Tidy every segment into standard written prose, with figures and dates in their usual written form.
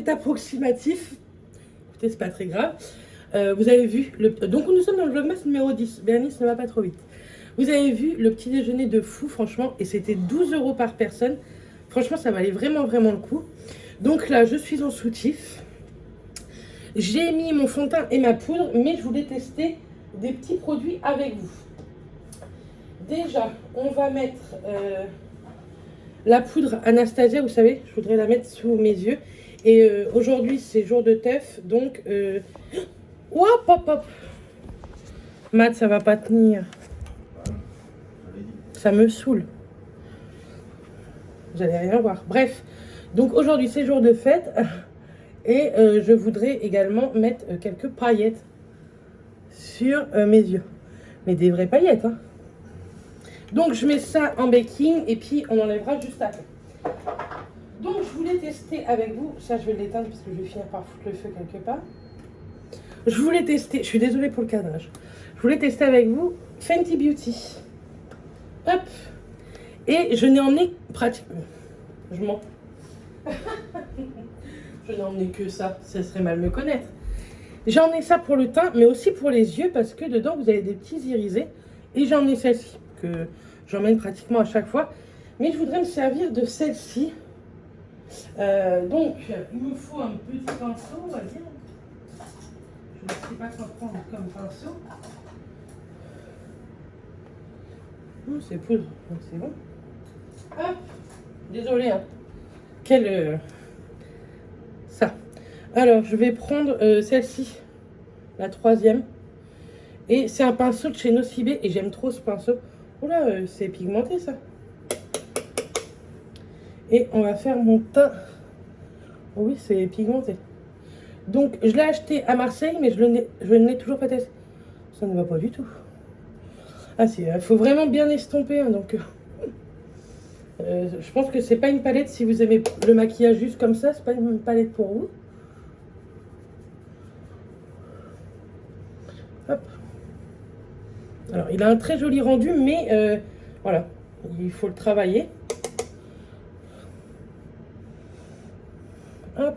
c'est approximatif. Écoutez, c'est pas très grave. Vous avez vu, donc nous sommes dans le vlogmas numéro 10. Bernice ne va pas trop vite. Vous avez vu le petit déjeuner de fou, franchement, et c'était 12 € par personne. Franchement, ça valait vraiment, vraiment le coup. Donc là, je suis en soutif. J'ai mis mon fond de teint et ma poudre, mais je voulais tester des petits produits avec vous. Déjà, on va mettre la poudre Anastasia, vous savez, je voudrais la mettre sous mes yeux. Et aujourd'hui, c'est jour de teuf, donc... hop, hop, hop. Matt, ça va pas tenir. Ça me saoule. Vous allez rien voir. Bref, donc aujourd'hui, c'est jour de fête. Et je voudrais également mettre quelques paillettes sur mes yeux. Mais des vraies paillettes, hein. Donc je mets ça en baking et puis on enlèvera juste après. Donc je voulais tester avec vous, ça je vais l'éteindre parce que je vais finir par foutre le feu quelque part. Je voulais tester, je suis désolée pour le cadrage. Je voulais tester avec vous Fenty Beauty. Hop. Et je n'ai emmené pratiquement... Je mens. Je n'ai emmené que ça serait mal me connaître. J'ai emmené ça pour le teint, mais aussi pour les yeux parce que dedans vous avez des petits irisés. Et j'ai emmené celle-ci, que j'emmène pratiquement à chaque fois. Mais je voudrais me servir de celle-ci. Donc, il me faut un petit pinceau, on va dire. Je ne sais pas quoi prendre comme pinceau. Oh, c'est poudre, donc c'est bon. Hop, désolé, hein. Ça. Alors, je vais prendre celle-ci, la troisième. Et c'est un pinceau de chez Nocibé et j'aime trop ce pinceau. Oh là, c'est pigmenté ça. Et on va faire mon teint. Oh oui, c'est pigmenté. Donc, je l'ai acheté à Marseille, mais je ne l'ai toujours pas testé. Ça ne va pas du tout. Ah, il faut vraiment bien estomper. Hein, donc, je pense que c'est pas une palette. Si vous aimez le maquillage juste comme ça, c'est pas une palette pour vous. Hop. Alors, il a un très joli rendu, mais voilà, il faut le travailler. Hop.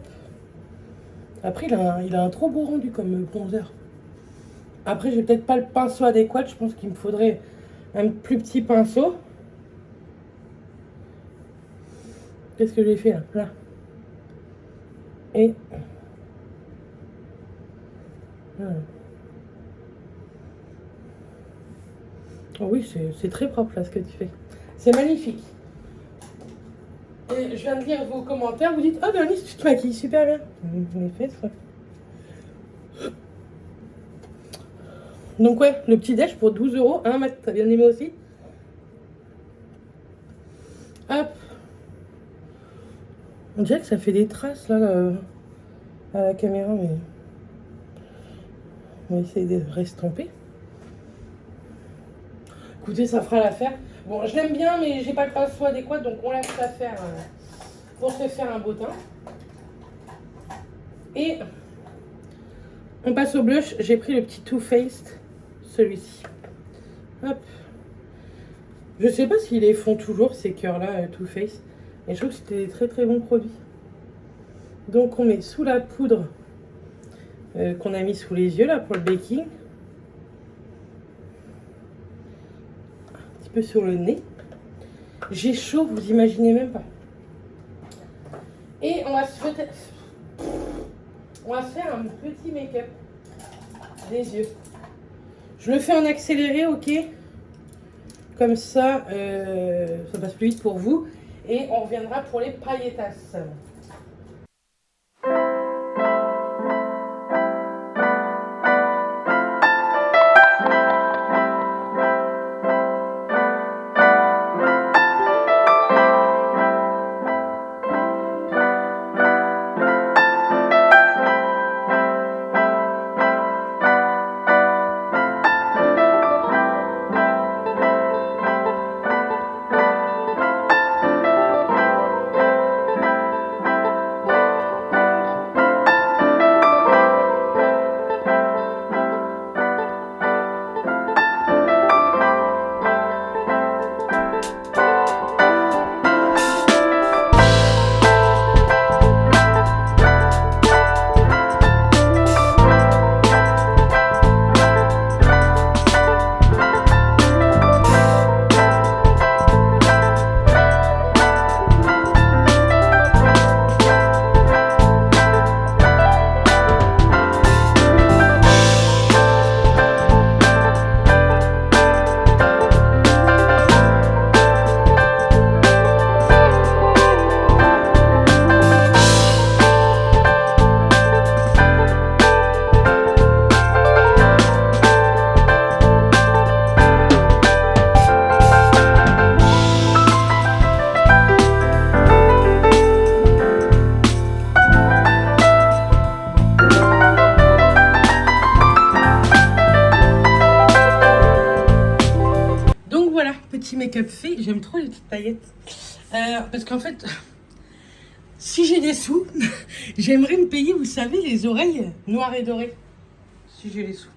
Après, il a un trop beau rendu comme bronzer. Après, j'ai peut-être pas le pinceau adéquat. Je pense qu'il me faudrait un plus petit pinceau. Qu'est-ce que j'ai fait là? Là. Et... Voilà. Oh oui, c'est très propre là ce que tu fais. C'est magnifique. Et je viens de lire vos commentaires. Vous dites, oh Bernice, tu te maquilles super bien. En effet, ça. Donc ouais, le petit déj pour 12 €. Hein, Matt, t'as bien aimé aussi? Hop. On dirait que ça fait des traces là à la caméra, mais on va essayer de restomper. Écoutez, ça fera l'affaire. Bon, je l'aime bien, mais j'ai pas le pinceau adéquat, donc on laisse ça faire pour se faire un beau teint. Et on passe au blush. J'ai pris le petit Too Faced, celui-ci. Hop. Je sais pas s'ils les font toujours, ces cœurs-là, Too Faced. Mais je trouve que c'était des très très bons produits. Donc on met sous la poudre qu'on a mis sous les yeux, là, pour le baking. Peu sur le nez. J'ai chaud, vous imaginez même pas. Et on va se faire un petit make-up des yeux. Je le fais en accéléré, ok. Comme ça, ça passe plus vite pour vous. Et on reviendra pour les pailletas. make-up fait. J'aime trop les petites paillettes. Parce qu'en fait, si j'ai des sous, j'aimerais me payer, vous savez, les oreilles noires et dorées. Si j'ai les sous.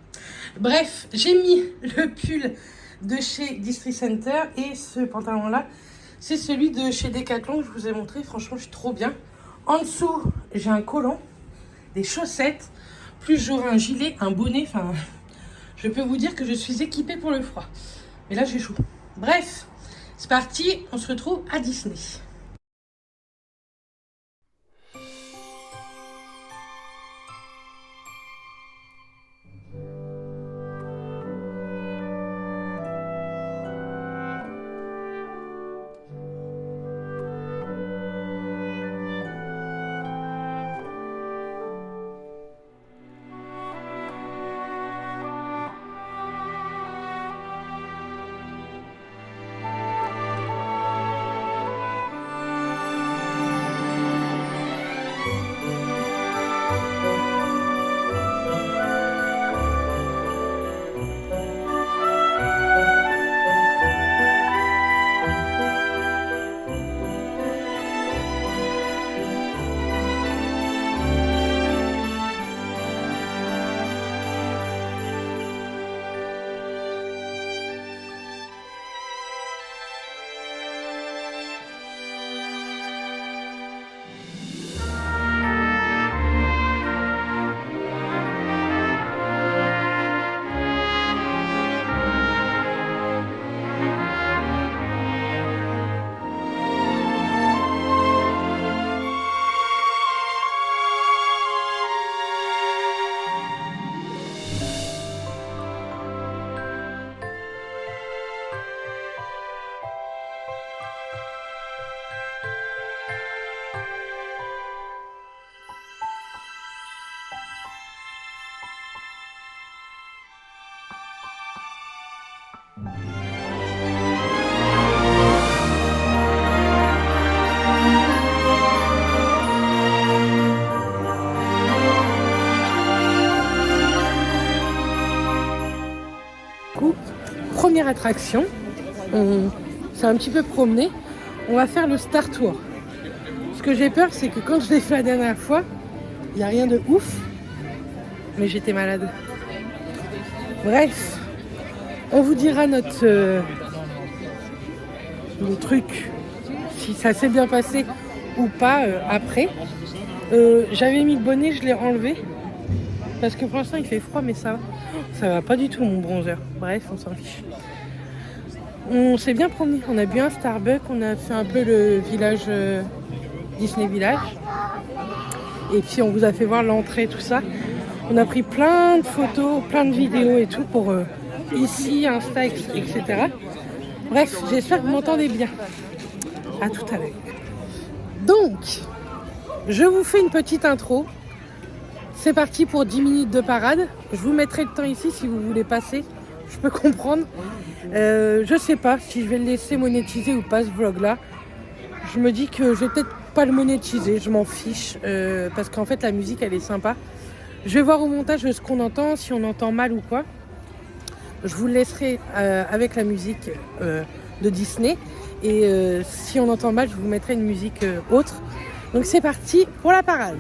Bref, j'ai mis le pull de chez District Center et ce pantalon-là, c'est celui de chez Decathlon que je vous ai montré. Franchement, je suis trop bien. En dessous, j'ai un collant, des chaussettes, plus j'aurai un gilet, un bonnet. Enfin, je peux vous dire que je suis équipée pour le froid. Mais là, j'ai chaud. Bref, c'est parti. On se retrouve à Disney. Première attraction, on s'est un petit peu promené. On va faire le Star Tour. Ce que j'ai peur, c'est que quand je l'ai fait la dernière fois, il n'y a rien de ouf, mais j'étais malade. Bref, on vous dira notre le truc, si ça s'est bien passé ou pas après. J'avais mis le bonnet, je l'ai enlevé parce que pour l'instant il fait froid, mais ça va pas du tout mon bronzer. Bref, on s'en fiche. On s'est bien promené, on a bu un Starbucks, on a fait un peu le village Disney Village et puis on vous a fait voir l'entrée, tout ça. On a pris plein de photos, plein de vidéos et tout pour ici, Insta, etc. Bref, j'espère que vous m'entendez bien. À tout à l'heure. Donc, je vous fais une petite intro. C'est parti pour 10 minutes de parade. Je vous mettrai le temps ici si vous voulez passer. Je peux comprendre. Je sais pas si je vais le laisser monétiser ou pas ce vlog là. Je me dis que je vais peut-être pas le monétiser. Je m'en fiche parce qu'en fait la musique elle est sympa. Je vais voir au montage ce qu'on entend, si on entend mal ou quoi. Je vous le laisserai avec la musique de Disney. Et si on entend mal, je vous mettrai une musique autre. Donc c'est parti pour la parade.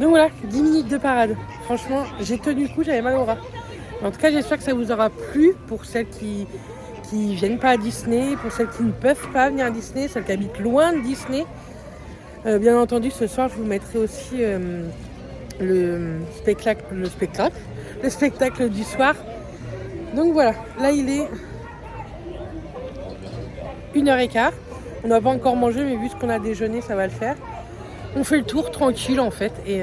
Donc voilà, 10 minutes de parade. Franchement, j'ai tenu le coup, j'avais mal au ras. En tout cas, j'espère que ça vous aura plu pour celles qui viennent pas à Disney, pour celles qui ne peuvent pas venir à Disney, celles qui habitent loin de Disney. Bien entendu, ce soir, je vous mettrai aussi le spectacle du soir. Donc voilà, là il est 1h15. On n'a pas encore mangé, mais vu ce qu'on a déjeuné, ça va le faire. On fait le tour tranquille en fait, et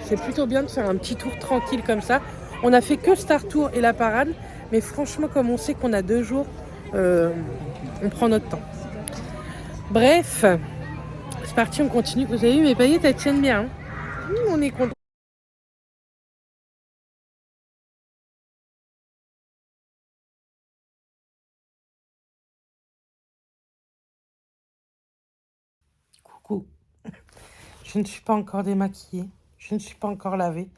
c'est plutôt bien de faire un petit tour tranquille comme ça. On a fait que Star Tour et la parade, mais franchement, comme on sait qu'on a 2 jours, on prend notre temps. Bref, c'est parti, on continue. Vous avez vu, mes paillettes, elles tiennent bien. Hein. On est content. Coucou. Je ne suis pas encore démaquillée, je ne suis pas encore lavée,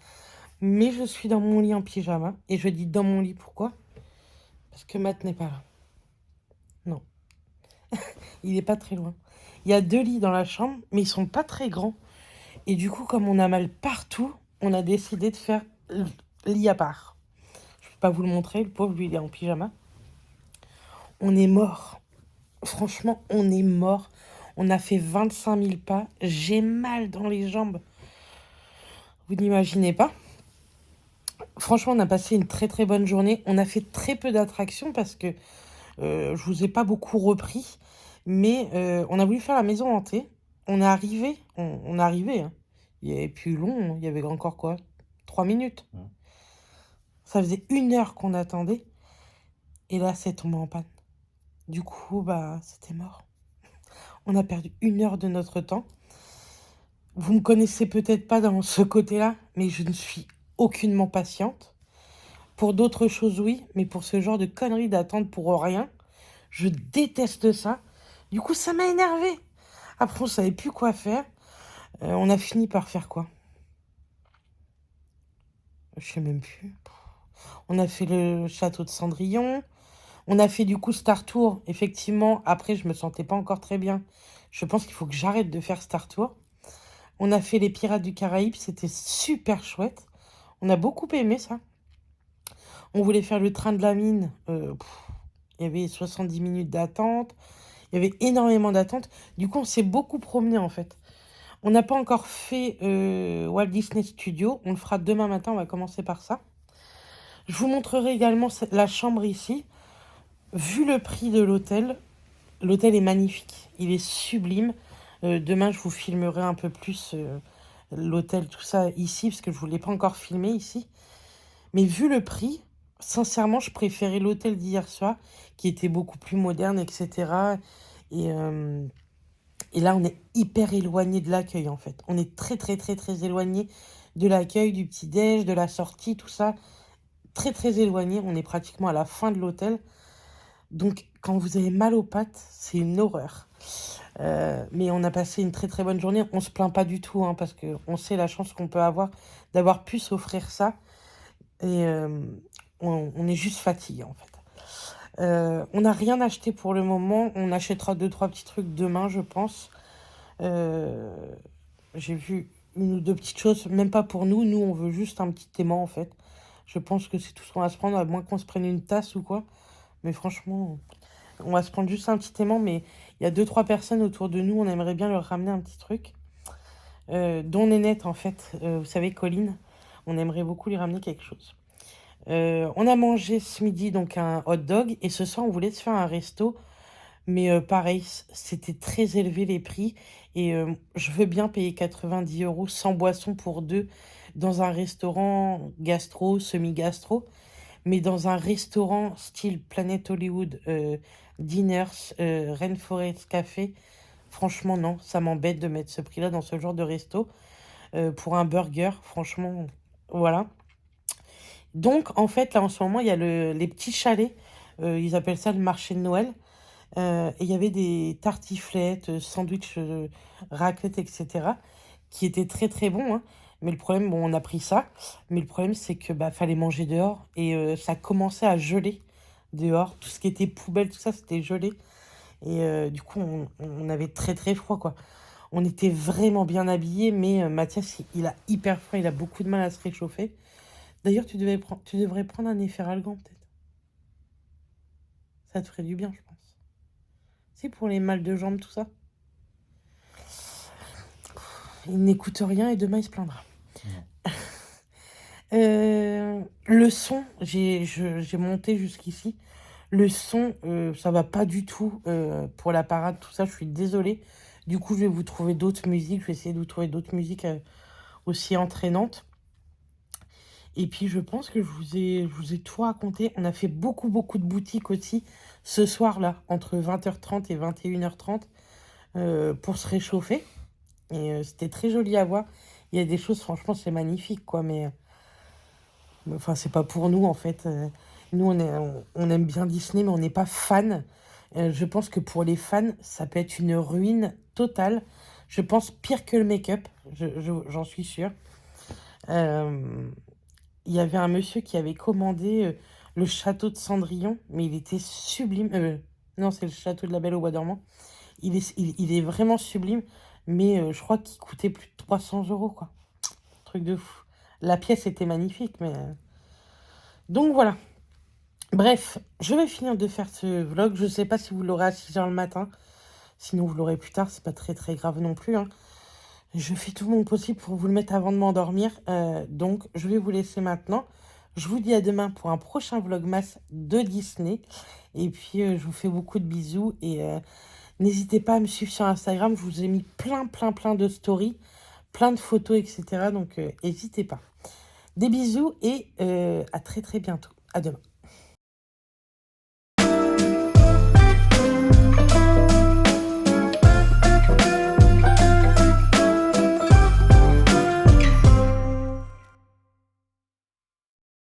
mais je suis dans mon lit en pyjama. Et je dis dans mon lit, pourquoi? Parce que Matt n'est pas là. Non, il n'est pas très loin. Il y a 2 lits dans la chambre, mais ils sont pas très grands. Et du coup, comme on a mal partout, on a décidé de faire lit à part. Je ne peux pas vous le montrer, le pauvre, lui, il est en pyjama. On est mort. Franchement, on est mort. On a fait 25 000 pas. J'ai mal dans les jambes. Vous n'imaginez pas. Franchement, on a passé une très très bonne journée. On a fait très peu d'attractions parce que je vous ai pas beaucoup repris. Mais on a voulu faire la maison hantée. On est arrivé. On est arrivé. Hein. Il y avait plus long. Il y avait encore quoi? 3 minutes. Ça faisait 1 heure qu'on attendait. Et là, c'est tombé en panne. Du coup, bah, c'était mort. On a perdu 1 heure de notre temps. Vous me connaissez peut-être pas dans ce côté-là, mais je ne suis aucunement patiente. Pour d'autres choses, oui, mais pour ce genre de conneries d'attente pour rien, je déteste ça. Du coup, ça m'a énervé. Après, on savait plus quoi faire. On a fini par faire quoi? Je sais même plus. On a fait le château de Cendrillon. On a fait du coup Star Tour. Effectivement, après, je me sentais pas encore très bien. Je pense qu'il faut que j'arrête de faire Star Tour. On a fait les Pirates du Caraïbe. C'était super chouette. On a beaucoup aimé ça. On voulait faire le train de la mine. Il y avait 70 minutes d'attente. Il y avait énormément d'attentes. Du coup, on s'est beaucoup promené en fait. On n'a pas encore fait Walt Disney Studio. On le fera demain matin. On va commencer par ça. Je vous montrerai également la chambre ici. Vu le prix de l'hôtel est magnifique. Il est sublime. Demain, je vous filmerai un peu plus l'hôtel, tout ça ici, parce que je ne vous l'ai pas encore filmé ici. Mais vu le prix, sincèrement, je préférais l'hôtel d'hier soir, qui était beaucoup plus moderne, etc. Et, et là, on est hyper éloigné de l'accueil, en fait. On est très, très, très, très éloigné de l'accueil, du petit-déj, de la sortie, tout ça. Très, très éloigné. On est pratiquement à la fin de l'hôtel. Donc, quand vous avez mal aux pattes, c'est une horreur. Mais on a passé une très, très bonne journée. On se plaint pas du tout, hein, parce qu'on sait la chance qu'on peut avoir d'avoir pu s'offrir ça. Et on est juste fatigué, en fait. On n'a rien acheté pour le moment. On achètera 2, 3 petits trucs demain, je pense. J'ai vu 1 ou 2 petites choses, même pas pour nous. Nous, on veut juste un petit aimant, en fait. Je pense que c'est tout ce qu'on va se prendre, à moins qu'on se prenne une tasse ou quoi. Mais franchement, on va se prendre juste un petit aimant. Mais il y a 2, 3 personnes autour de nous. On aimerait bien leur ramener un petit truc. Dont Nénette, en fait. Vous savez, Colline. On aimerait beaucoup lui ramener quelque chose. On a mangé ce midi donc un hot dog. Et ce soir, on voulait se faire un resto. Mais pareil, c'était très élevé les prix. Et je veux bien payer 90 € sans boisson pour 2 dans un restaurant gastro, semi-gastro. Mais dans un restaurant style Planet Hollywood, Dinners, Rainforest Café, franchement, non, ça m'embête de mettre ce prix-là dans ce genre de resto. Pour un burger, franchement, voilà. Donc, en fait, là, en ce moment, il y a les petits chalets. Ils appellent ça le marché de Noël. Et il y avait des tartiflettes, sandwichs, raclette, etc. qui étaient très très bons. Hein. Mais le problème, bon, on a pris ça. Mais le problème, c'est que bah, fallait manger dehors. Et ça commençait à geler dehors. Tout ce qui était poubelle, tout ça, c'était gelé. Et du coup, on avait très très froid, quoi. On était vraiment bien habillés, mais Mathias, il a hyper froid, il a beaucoup de mal à se réchauffer. D'ailleurs, tu devrais prendre un efferalgan, peut-être. Ça te ferait du bien, je pense. C'est pour les mal de jambes, tout ça. Il n'écoute rien et demain, il se plaindra. Le son, j'ai monté jusqu'ici. Le son, ça va pas du tout pour la parade, tout ça. Je suis désolée. Du coup, je vais vous trouver d'autres musiques. Je vais essayer de vous trouver d'autres musiques aussi entraînantes. Et puis, je pense que je vous ai tout raconté. On a fait beaucoup, beaucoup de boutiques aussi ce soir-là, entre 20h30 et 21h30, pour se réchauffer. Et c'était très joli à voir. Il y a des choses, franchement, c'est magnifique, quoi. Mais enfin, c'est pas pour nous, en fait. Nous, on aime bien Disney, mais on n'est pas fan. Je pense que pour les fans, ça peut être une ruine totale. Je pense pire que le make-up, j'en suis sûre. Euh, Il y avait un monsieur qui avait commandé le château de Cendrillon, mais il était sublime. Non, c'est le château de la Belle au Bois dormant. Il est vraiment sublime, mais je crois qu'il coûtait plus de 300 €, quoi. Truc de fou. La pièce était magnifique, mais... Donc voilà. Bref, je vais finir de faire ce vlog. Je sais pas si vous l'aurez à 6h le matin. Sinon, vous l'aurez plus tard. C'est pas très très grave non plus, hein. Je fais tout mon possible pour vous le mettre avant de m'endormir. Donc, je vais vous laisser maintenant. Je vous dis à demain pour un prochain vlogmas de Disney. Et puis, je vous fais beaucoup de bisous. Et n'hésitez pas à me suivre sur Instagram. Je vous ai mis plein, plein, plein de stories, plein de photos, etc. Donc, n'hésitez pas. Des bisous et à très, très bientôt. À demain.